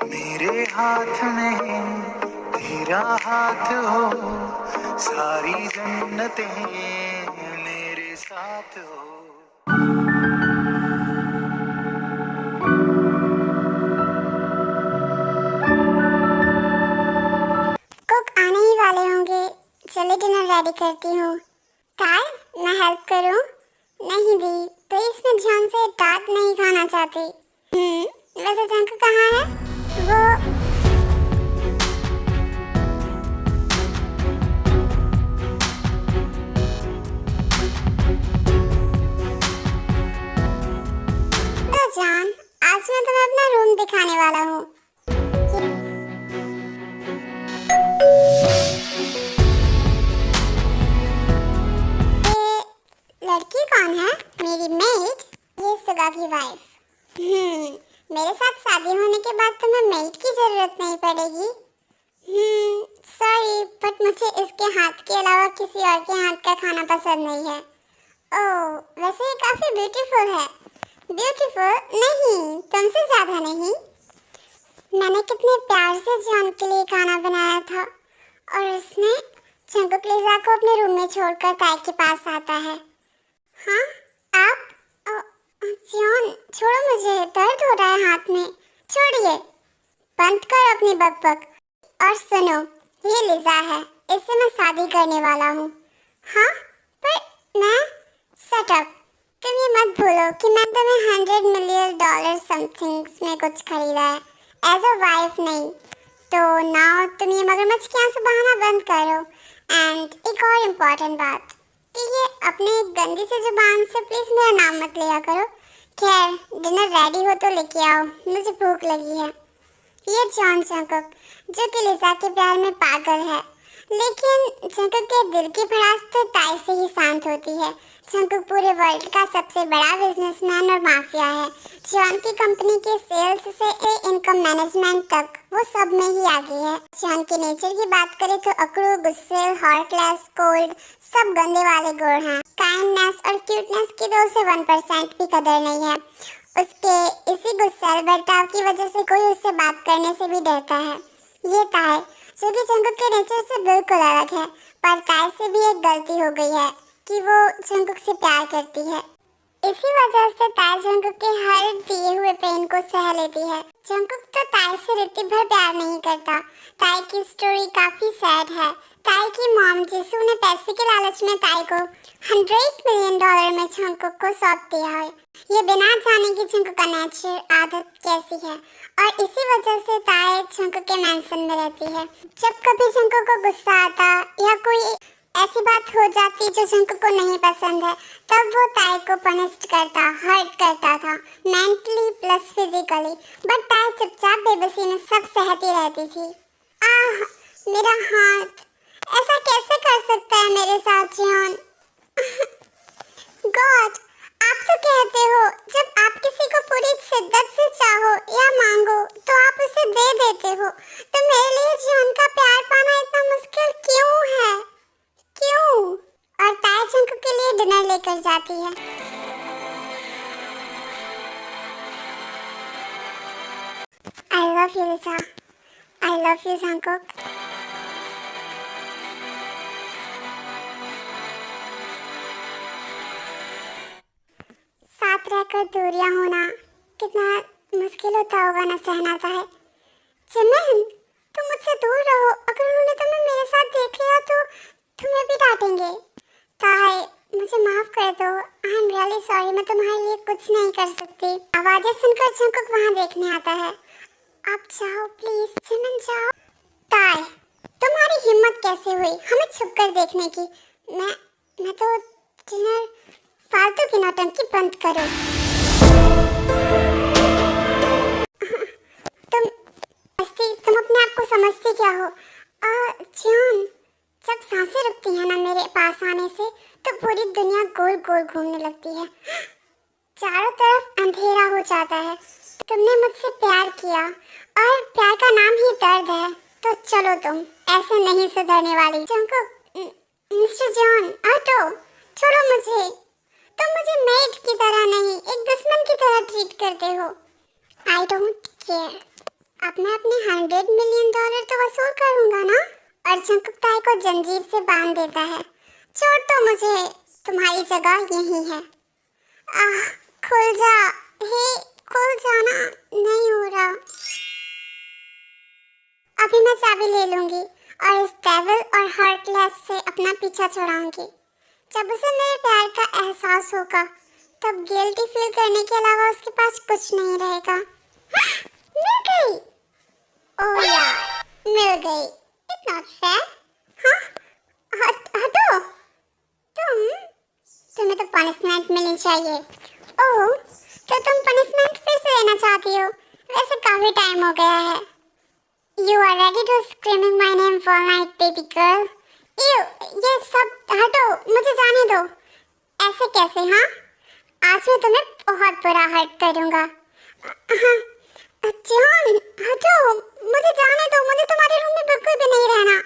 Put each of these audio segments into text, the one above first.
मेरे हाथ में तेरा हाथ हो, सारी जन्नतें मेरे साथ हो। कुक आने ही वाले होंगे। चलो डिनर रेडी करती हूँ। काय, मैं हेल्प करूँ? नहीं दी, प्लीज मैं जान से डांट नहीं खाना चाहती। वैसे जंक कहाँ है? वो लो जान, आज मैं तुम्हें अपना रूम दिखाने वाला हूँ। ये लड़की कौन है? मेरी मेड, ये सुगा की वाइफ। मेरे साथ शादी होने के बाद तुम्हें मेड की जरूरत नहीं पड़ेगी। सॉरी, बट मुझे इसके हाथ के अलावा किसी और के हाथ का खाना पसंद नहीं है। ओह, वैसे ये काफी ब्यूटीफुल है। ब्यूटीफुल नहीं, तुमसे ज्यादा नहीं। मैंने कितने प्यार से जॉन के लिए खाना बनाया था और उसने जंकुक लिजा को अपने रूम में छोड़कर ताई के पास आता है। हाँ, आप? जॉन, छोड़ो मुझे, दर्द हो रहा है हाथ में। छोड़िए, बंद करो अपनी बकबक और सुनो, ये लिजा है, इससे मैं शादी करने वाला हूँ। हाँ, पर मैं शट अप। तुम ये मत भूलो कि मैं तुम्हें $100 मिलियन समथिंग में कुछ खरीदा है, एज अ वाइफ नहीं। तो नाउ तुम ये मगरमच्छ की आंसू बहाना बंद करो। एंड एक और इम्पोर्टेंट बात कि ये अपने गंदी से जुबान से प्लीज मेरा नाम मत लिया करो। खैर, डिनर रेडी हो तो लेके आओ, मुझे भूख लगी है। ये जॉन जंकुक, जो कि लिजा के प्यार में पागल है, लेकिन जंकुक के दिल की भड़ास तो ताई से ही शांत होती है। जंकुक पूरे वर्ल्ड का सबसे बड़ा बिजनेसमैन और माफिया है। जॉन की कंपनी के सेल्स से इनकम मैनेजमेंट तक वो सब में ही आगे है। जॉन के नेचर की बात करें तो अकड़ू, गुस्से, हार्टलेस, कोल्ड, सब गंदे वाले गुण हैं। काइंडनेस और क्यूटनेस की तो उसे 1% भी कदर नहीं है। उसके इसी गुस्सैल बर्ताव की वजह से कोई उससे बात करने से भी डरता है। ये ताई, जो कि जंकुक के नेचर से बिल्कुल अलग है, पर ताई से भी एक गलती हो गई है कि वो जंकुक से प्यार करती है। इसी वजह से ताई जंकुक के हर दिए हुए पेन को सह लेती है। जंकुक तो ताई से रत्ती भर प्यार नहीं करता। ताई की स्टोरी काफी सैड है। ताई की मॉम जिसू ने पैसे के लालच में ताई को $100 मिलियन में जंकुक को सौंप दिया है। ये बिना जाने की जंकुक का नेचर आदत कैसी है, और इसी वजह से ताई जंकुक के मैंशन में रहती है। जब कभी जंकुक को गुस्सा आता या कोई ऐसी बात हो जाती जो जंकुक को नहीं पसंद है, तब वो ताई को पनिश करता, हर्ट करता था, मेंटली प्लस फिजिकली। बट ताई चुपचाप बेबसी में सब सहती रहती थी। आह, मेरा हाथ, ऐसा कैसे कर सकता है मेरे साथ जॉन? गॉड, आप तो कहते हो जब आप किसी को पूरी शिद्दत से चाहो या मांगो तो आप उसे दे देते हो, तो मेरे लिए जॉन का प्यार पाना इतना मुश्किल क्यों है? क्यों? और ताई जंकुक के लिए डिनर लेकर जाती है। आई love you Lisa, I love you Jungkook. साथ रहकर दूरियां होना कितना मुश्किल होता होगा ना, सहना था है। चिमन, तुम मुझसे दूर रहो, अगर उन्होंने तुम्हें मेरे साथ देख लिया तो तुम्हें भी डांटेंगे। ताई, मुझे माफ कर दो, आई एम रियली सॉरी, मैं तुम्हारे लिए कुछ नहीं कर सकती। आवाजें सुनकर जंकुक वहाँ देखने आता है। आप जाओ प्लीज, चिमन जाओ। ताई, तुम्हारी हिम्मत कैसे हुई हमें छुपकर देखने की? मैं तो डिनर, फालतू की नौटंकी बंद करो। तुम अपने आप को समझती क्या हो? जॉन, जब सांसें रुकती हैं ना मेरे पास आने से, तो पूरी दुनिया गोल गोल घूमने लगती है, चारों तरफ अंधेरा हो जाता है। तुमने मुझसे प्यार किया और प्यार का नाम ही दर्द है, तो चलो तुम ऐसे नहीं सुधरने वाली। जंकुक, मिस्टर जॉन, हटो, छोड़ो मुझे। तुम मुझे मेड की तरह नहीं, एक दुश्मन की तरह ट्रीट करते हो। आई डोंट केयर, अब मैं अपने $100 मिलियन तो वसूल करूंगा ना। और जंकुक ताई को जंजीर से बांध देता है। छोड़ तो मुझे, तुम्हारी जगह यही है। आह, खुल जा, हे खुल जाना, नहीं हो रहा। अभी मैं चाबी ले लूंगी और इस डेविल और हार्टलेस से अपना पीछा छुड़ाऊंगी। जब उसे मेरे प्यार का एहसास होगा तब गिल्टी फील करने के अलावा उसके पास कुछ नहीं रहेगा। हाँ, मिल गई। ओह यार, मिल गई। It's not fair. हाँ, हटो। तुम्हें तो पनिशमेंट मिलनी चाहिए। ओह, तो तुम पनिशमेंट फिर से लेना चाहती हो? वैसे काफी टाइम हो गया है। You are ready to screaming my name for night, baby girl. ये सब हटो, मुझे जाने दो। ऐसे कैसे? हाँ, आज मैं तुम्हें बहुत बुरा हर्ट करूँगा। जॉन, हटो, मुझे जाने दो। मुझे तुम्हारे रूम में बिल्कुल भी नहीं रहना।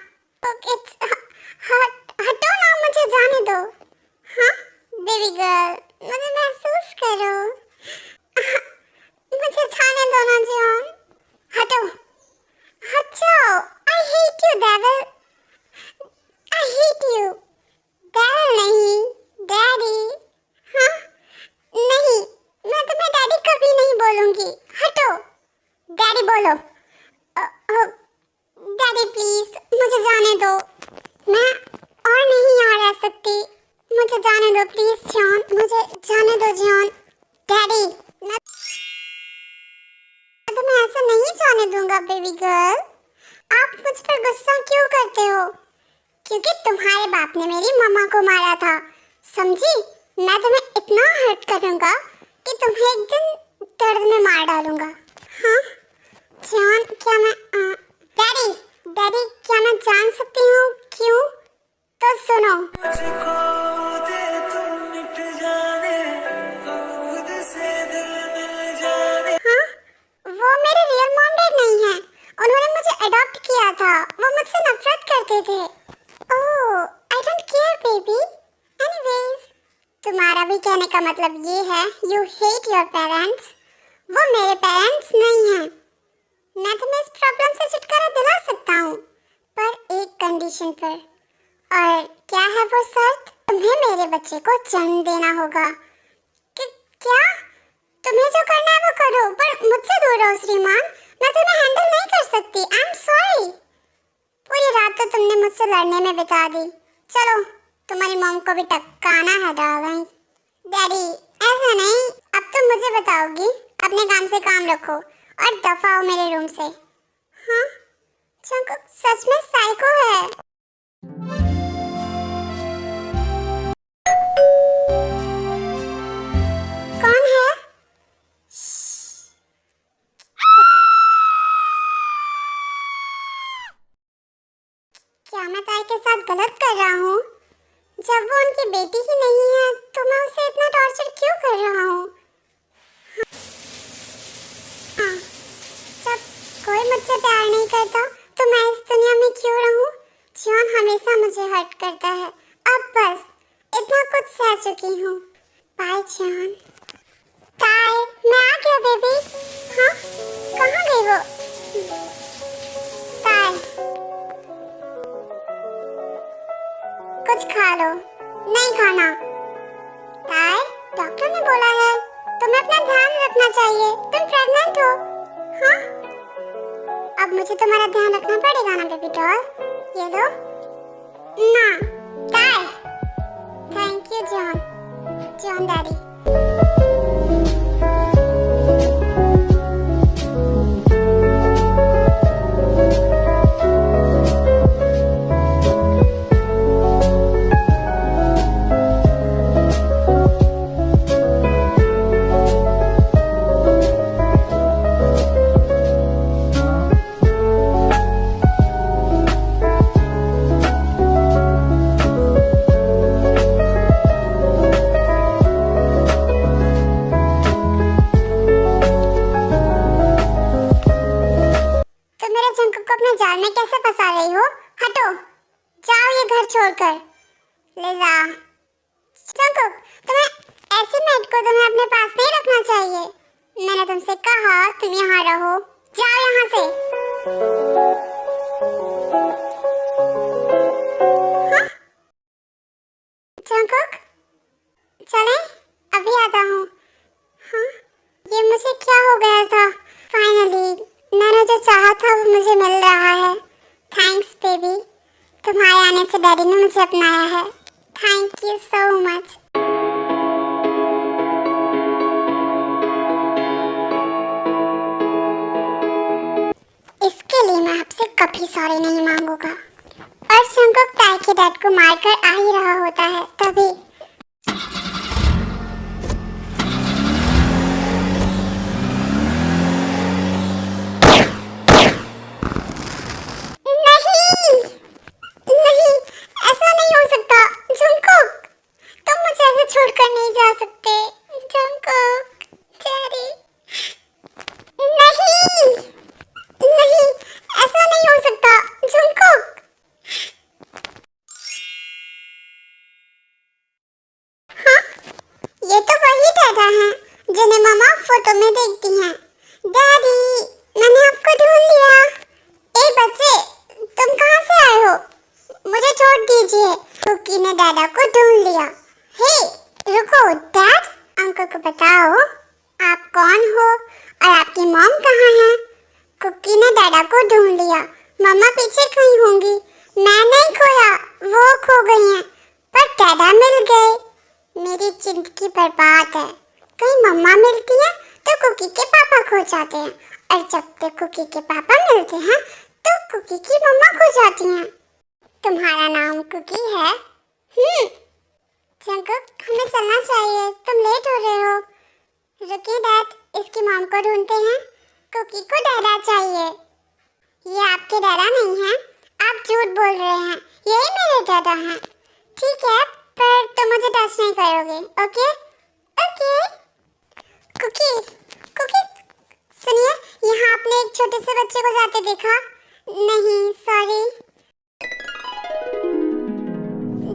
हटो ना, मुझे जाने दो। हाँ, बेबी गर्ल, मुझे महसूस करो। मुझे जाने दो ना जॉन। हटो, हटो। I hate you, devil. I hate you. devil नहीं, डैडी। हाँ, नहीं, मैं तुम्हें डैडी कभी नहीं बोलूँगी। हटो, डैडी बोलो। डैडी प्लीज, मुझे जाने दो। मैं और नहीं यहाँ रह सकती। मुझे जाने दो प्लीज जॉन, मुझे जाने दो जॉन। डैडी, मैं तुम्हें ऐसा नहीं जाने दूंगा बेबी गर्ल। आप मुझ पर गुस्सा क्यों करते हो? क्योंकि तुम्हारे बाप ने मेरी मम्मा को मारा था, समझी? मैं तुम्हें इतना हर्ट करूंगा कि तुम्हें एक दिन दर्द में मार डालूंगा। हाँ जॉन, क्या मैं डैडी, डैडी क्या मैं जान सकती हूँ क्यों? तो सुनो। हाँ, वो मेरे रियल मॉम डैड नहीं है। उन्होंने मुझे अडॉप्ट किया था। वो मुझसे नफरत करते थे। Oh, I don't care baby. Anyways, तुम्हारा भी कहने का मतलब ये है यू हेट योर पेरेंट्स। वो मेरे पेरेंट्स नहीं हैं। मैं तुम्हें इस प्रॉब्लम से छुटकारा दिला सकता हूँ, पर एक कंडीशन पर। और क्या है वो शर्त? तुम्हें मेरे बच्चे को जन्म देना होगा। क्या? तुम्हें जो करना है वो करो, पर मुझसे दूर रहो श्रीमान। मैं तुम्हें हैंडल नहीं कर सकती। I am sorry. पूरी रात तो तुमने मुझसे लड़ने में बिता दी। चलो, तुम्हारी मॉम को भी टपकाना है डार्लिंग। डैडी, ऐसा नहीं। अब तुम मुझे बताओगी। अपने काम से काम रखो और दफा हो मेरे रूम से। हाँ, जंकुक सच में साइको है। कौन है? क्या मैं ताई के साथ गलत कर रहा हूँ? जब वो उनकी बेटी ही नहीं है तो मैं उसे इतना टॉर्चर क्यों कर रहा हूँ? हाँ, जब कोई मुझसे प्यार नहीं करता तो मैं इस दुनिया में क्यों रहूँ? जॉन हमेशा मुझे हर्ट करता है। अब बस, इतना कुछ सह चुकी हूँ। Bye John. ताई, मैं आ गया बेबी। हाँ, कहाँ गई वो? ताई, कुछ खा लो। नहीं खाना। ताई, डॉक्टर ने बोला है तुम्हें अपना ध्यान रखना चाहिए। तुम प्रेग्नेंट हो। हाँ, अब मुझे तुम्हारा ध्यान रखना पड़ेगा ना बेबी डॉल। ये लो ना। ताई, thank you John. John daddy. जाल में कैसे फंसा रही हो? हटो, जाओ ये घर छोड़कर। ले जा। जंकुक, तुम्हें ऐसी मेड को तुम्हें अपने पास नहीं रखना चाहिए। मैंने तुमसे कहा तुम यहाँ रहो। जाओ यहाँ यहाँ से। हाँ? जंगकुक, चले, अभी आता हूँ। हाँ, ये मुझे क्या हो गया था? फाइनली मैंने जो चाहा था वो मुझे मिल रहा है। थैंक्स बेबी, तुम्हारे आने से डैडी ने मुझे अपनाया है। Thank you so much. इसके लिए मैं आपसे कभी सॉरी नहीं मांगूंगा। और जंगकुक ताई के डैड को मारकर आ ही रहा होता है तभी। नहीं, नहीं, ऐसा नहीं हो सकता। जंगकुक, तुम मुझे ऐसे छोड़कर नहीं जा सकते। जंगकुक, डैडी, नहीं, नहीं, ऐसा नहीं हो सकता। जंगकुक, हाँ, ये तो वही दादा हैं जिन्हें मामा फोटो में देखती हैं। डैडी, मैंने आपको ढूंढ लिया। ए बच्चे, तुम कहाँ से आए हो? मुझे छोड़ दीजिए। कुकी ने दादा को ढूंढ लिया। हे, रुको डैड, अंकल को बताओ आप कौन हो और आपकी मॉम कहाँ है? कुकी ने दादा को ढूंढ लिया। मम्मा पीछे कहीं होंगी। मैं नहीं खोया, वो खो गई हैं, पर दादा मिल गए। मेरी जिंदगी बर्बाद है। कहीं मम्मा मिलती है तो कुकी के पापा खो जाते हैं, और जब तक कुकी के पापा मिलते हैं तो कुकी की मम्मा खो जाती हैं। तुम्हारा नाम कुकी है? जंगकुक, हमें चलना चाहिए, तुम लेट हो रहे हो। रुकिए डैड, इसकी मॉम को ढूंढते हैं। कुकी को डैडा चाहिए। ये आपके डैडा नहीं हैं, आप झूठ बोल रहे हैं। यही मेरे डैडा हैं। ठीक है, पर तुम मुझे टच नहीं करोगे, ओके? ओके। कुकी, कुकी, सुनिए, यहाँ आपने एक छोटे से बच्चे को जाते देखा? नहीं, सॉरी।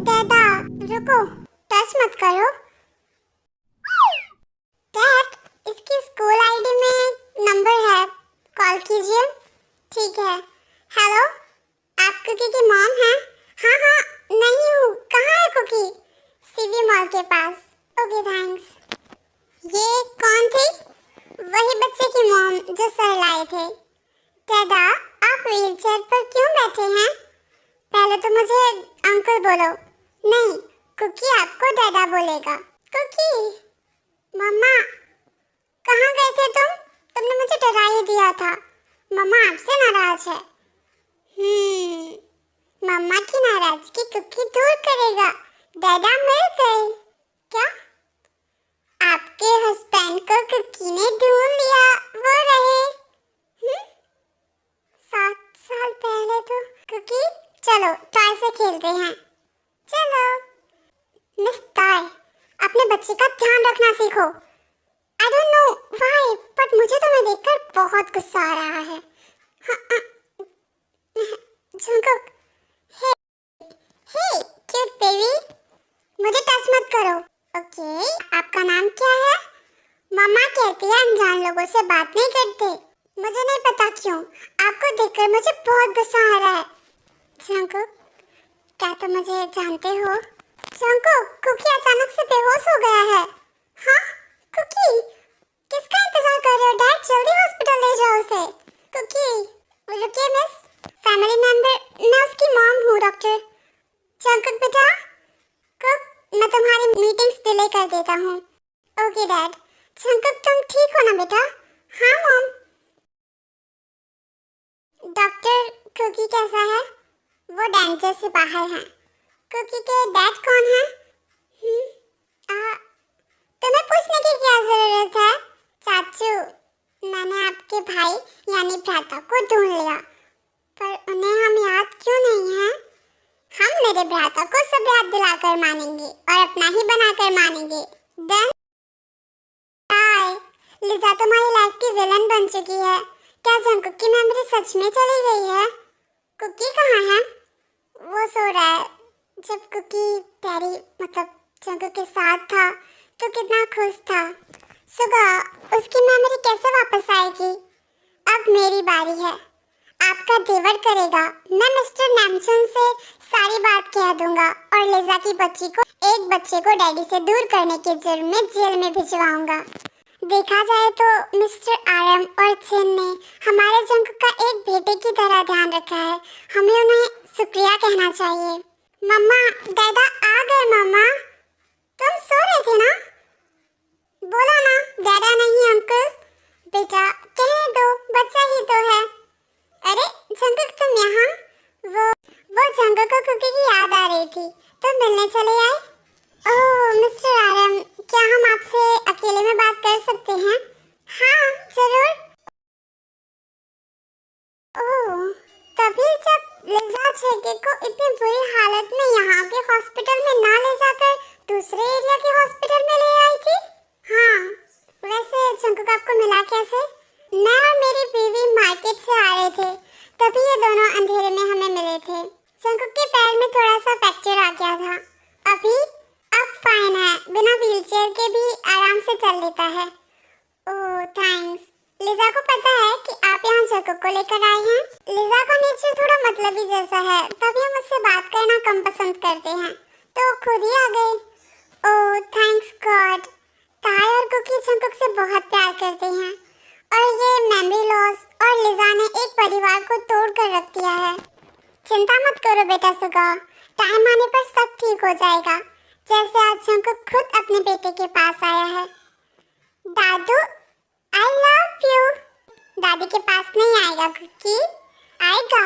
दादा, रुको, टच मत करो। डैड, इसकी स्कूल आईडी में नंबर है, कॉल कीजिए। ठीक है। हेलो, आप कुकी की मॉम हैं? हाँ हाँ, नहीं हूँ। कहाँ है कुकी? सीवी मॉल के पास। Okay thanks. ये कौन थी? वही बच्चे की मॉम जो सर लाए थे। दादा, आप व्हीलचेयर पर क्यों बैठे हैं? पहले तो मुझे अंकल बोलो। नहीं, कुकी आपको दादा बोलेगा। कुकी, मम्मा, कहाँ गए थे तुम? तुमने मुझे डरा ही दिया था। मम्मा आपसे नाराज है। मम्मा की नाराजगी कुकी दूर करेगा। दादा मिल गए। क्या? आपके हस्बैंड को कुकी ने ढूंढ लिया, वो रहे। 7 साल पहले तो। कुकी, चलो टॉय से खेलते हैं। चलो। मिस टॉय, अपने बच्चे का ध्यान रखना सीखो। I don't know why, but मुझे तुम्हें देखकर बहुत गुस्सा आ रहा है। जंगकुक, हे, हे, क्यूट बेबी, मुझे टच मत करो। ओके, आपका नाम क्या है? मम्मा कहती है अनजान लोगों से बात नहीं करते। मुझे नहीं पता क्यों, आपको देखकर मुझे बहुत गुस्सा आ रहा है। जंगकुक, क्या तुम मुझे जानते हो? जंगकुक, कुकी अचानक से बेहोश हो गया है। हाँ, कुकी, किसका इंतजार कर रहे हो डैड? जल्दी हॉस्पिटल ले जाओ उसे। कुकी, रुकिए मिस, फैमिली मेंबर, मैं उसकी मॉम हूँ डॉक्टर। जंगकुक बेटा, कुक, मैं तुम्हारी मीटिंग्स डिले कर देता हूँ। Okay dad. जंगकुक, तुम ठीक हो ना बेटा? हाँ मॉम। डॉक्टर, कुकी कैसा है? वो डेंजर से बाहर हैं। कुकी के डैड कौन है? तुम्हें पूछने की क्या जरूरत है? चाचू, मैंने आपके भाई यानी भ्राता को ढूंढ लिया, पर उन्हें हम याद क्यों नहीं हैं? हम मेरे भ्राता को सब याद दिलाकर मानेंगे और अपना ही बनाकर मानेंगे। देन हाय, लिजा तुम्हारी लाइफ की विलन बन चुकी है। क्या जंगकुक की मेमोरी सच में चली गई है? कुकी कहाँ है? वो सो रहा है। जब कुकी डैडी मतलब जंगकुक के साथ था तो कितना खुश था। सुगा, उसकी मेमोरी कैसे वापस आएगी? अब मेरी बारी है। आपका देवर करेगा। मैं मिस्टर नैमसन से सारी बात कह दूंगा और लिजा की बच्ची को, एक बच्चे को डैडी से दूर करने के जुर्म में जेल में भिजवाऊंगा। देखा जाए तो मिस्टर आरएम और चिन ने हमारे जंग का एक बेटे की तरह ध्यान रखा है। हमें उन्हें शुक्रिया कहना चाहिए। मम्मा, दादा आ गए। मम्मा, तुम सो रहे थे ना? बोला ना दादा नहीं अंकल। बेटा कहने दो, बच्चा ही तो है। अरे जंगक, तुम यहाँ? वो जंगक को कुकी की याद आ रही थी तो मिलने चले आए। ओह मिस्टर आरएम, क्या हम आपसे अकेले में बात कर सकते हैं? हाँ जरूर। ओह, तभी जब लिजा छेके को इतनी बुरी हालत में यहाँ के हॉस्पिटल में ना ले जाकर दूसरे एरिया के हॉस्पिटल में ले आई थी। हाँ, वैसे जंगक आपको मिला कैसे? मैं और मेरी बीवी मार्केट से आ रहे थे, तभी ये दोनों अंधेरे में हमें मिले थे। जंगक के पैर में थोड़ा सा फ्रैक्चर आ गया था। अब फाइन है, बिना व्हीलचेयर के भी आराम से चल लेता है। ओह थैंक्स। लिजा को पता है कि आप यहाँ जंगक को लेकर आए हैं? लिजा का नेचर थोड़ा मतलबी जैसा है, तभी हम उससे बात करना कम पसंद करते हैं, तो खुद ही आ गए। ओह थैंक्स गॉड। ताई और कुकी जंगक से बहुत प्यार करते हैं और ये मेमोरी लॉस और लिजा ने एक परिवार को तोड़ कर रख दिया है। चिंता मत करो बेटा सुगा, टाइम आने पर सब ठीक हो जाएगा, जैसे आज जंगक खुद अपने बेटे के पास आया है। दादू आई लव यू। दादी के पास नहीं आएगा कुकी, आएगा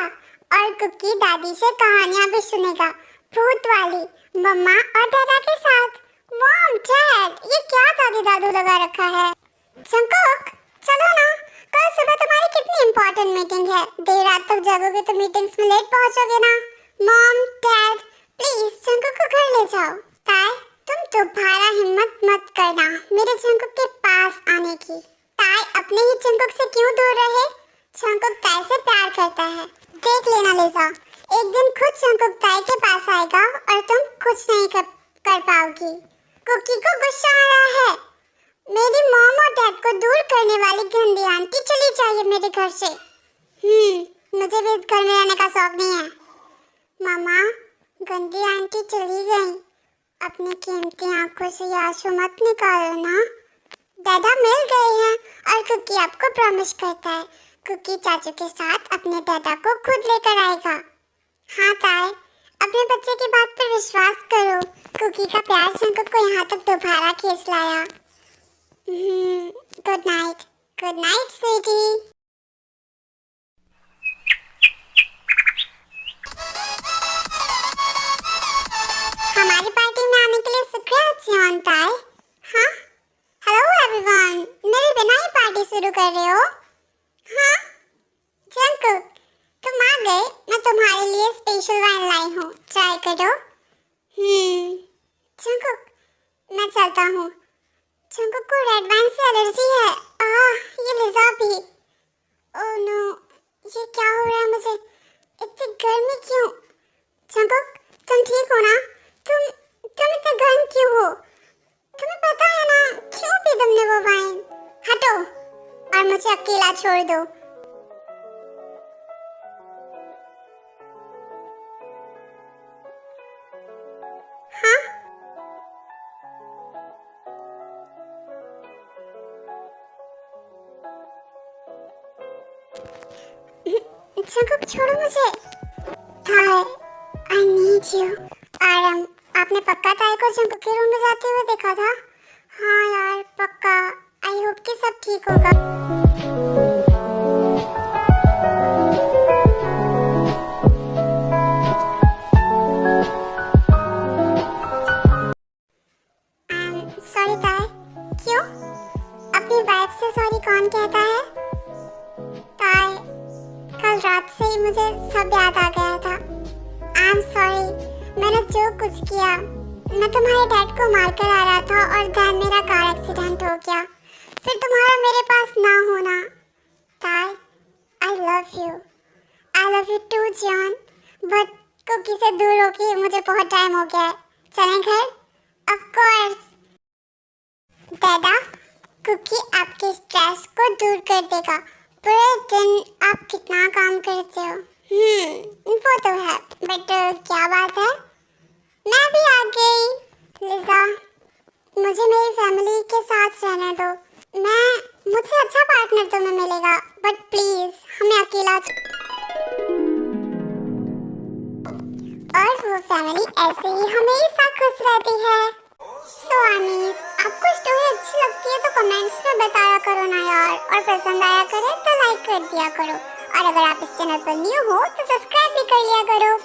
और कुकी दादी से कहानियां भी सुनेगा, भूत वाली, मम्मा और दादा के साथ। मॉम डैड, ये क्या दादी दादू लगा रखा है? जंगक चलो ना, कल सुबह तुम्हारी कितनी इम्पोर्टेंट मीटिंग है। देर रात तक जागोगे तो मीटिंग्स में लेट पहुंचोगे ना। मॉम डैड प्लीज जंगक को घर ले जाओ। ताई तुम दोबारा हिम्मत मत करना मेरे जंगक के पास आने की। ताई अपने ही जंगक से क्यों दूर रहे? जंगक ताई से प्यार करता है। देख लेना लिजा, एक दिन खुद जंगक ताई के पास आएगा और तुम कुछ नहीं कर पाओगी। कुकी को गुस्सा आ रहा है। मेरी मॉम और डैड को दूर करने वाली गंदी आंटी चली जाइए मेरे घर से। मुझे भी इस घर में रहने का शौक नहीं है। मामा, गंदी आंटी चली गई। अपनी कीमती आंखों से आंसू मत निकालो ना। दादा मिल गए हैं और कुकी आपको प्रॉमिस करता है कुकी चाचू के साथ अपने दादा को खुद लेकर आएगा। हाँ ताई, अपने बच्चे की बात पर विश्वास करो। कुकी का प्यार जंगक को यहाँ तक दोबारा खींच लाया। Good night sweetie. हमारी पार्टी में आने के लिए शुक्रिया जियोन ताई। हाँ हेलो एवरीवन, मेरे बिना ही पार्टी शुरू कर रहे हो? हाँ जंगक तुम आ गए, मैं तुम्हारे लिए स्पेशल वाइन लाई हूँ, ट्राई करो। जंगक मैं चलता हूँ। जंगक को रेड वाइन से एलर्जी है। ये लिजा भी। ओह नो, ये क्या हो रहा है मुझे? इतनी गर्मी क्यों? जंगक तुम ठीक हो ना? तुम इतने गर्म क्यों हो? तुम्हें पता है ना क्यों पी तुमने वो वाइन? हटो और मुझे अकेला छोड़ दो। जंगक छोड़ो मुझे। ताई आई नीड यू। आरएम, आपने पक्का ताई को जंगक के रूम में जाते हुए देखा था? हाँ यार पक्का। आई होप कि सब ठीक होगा। सॉरी ताई। क्यों? अपनी वाइफ से सॉरी कौन कहता है? ताई कल रात से ही मुझे सब याद आ गया था। आई एम सॉरी, मैंने जो कुछ किया। मैं तुम्हारे डैड को मारकर आ रहा था और दैन मेरा कार एक्सीडेंट हो गया, फिर तुम्हारा मेरे पास ना होना। ताई I love you too John, but Cookie से दूर होके मुझे बहुत टाइम हो गया है। चलें घर? Of course. दादा, कुकी आपके स्ट्रेस को दूर कर देगा, पूरे दिन आप कितना काम करते हो? वो तो है, बट क्या बात है, मैं भी आ गई। लिजा, मुझे मेरी फैमिली के साथ रहने दो। मुझसे अच्छा पार्टनर तुम्हें मिलेगा, बट प्लीज हमें अकेला और वो फैमिली ऐसे ही हमेशा खुश रहती है। सो अनीस, आपको स्टोरी अच्छी लगती है तो कमेंट्स में बताया करो ना यार, और पसंद आया करे तो लाइक कर दिया करो, और अगर आप इस चैनल पर न्यू हो तो सब्सक्राइब भी कर लिया करो।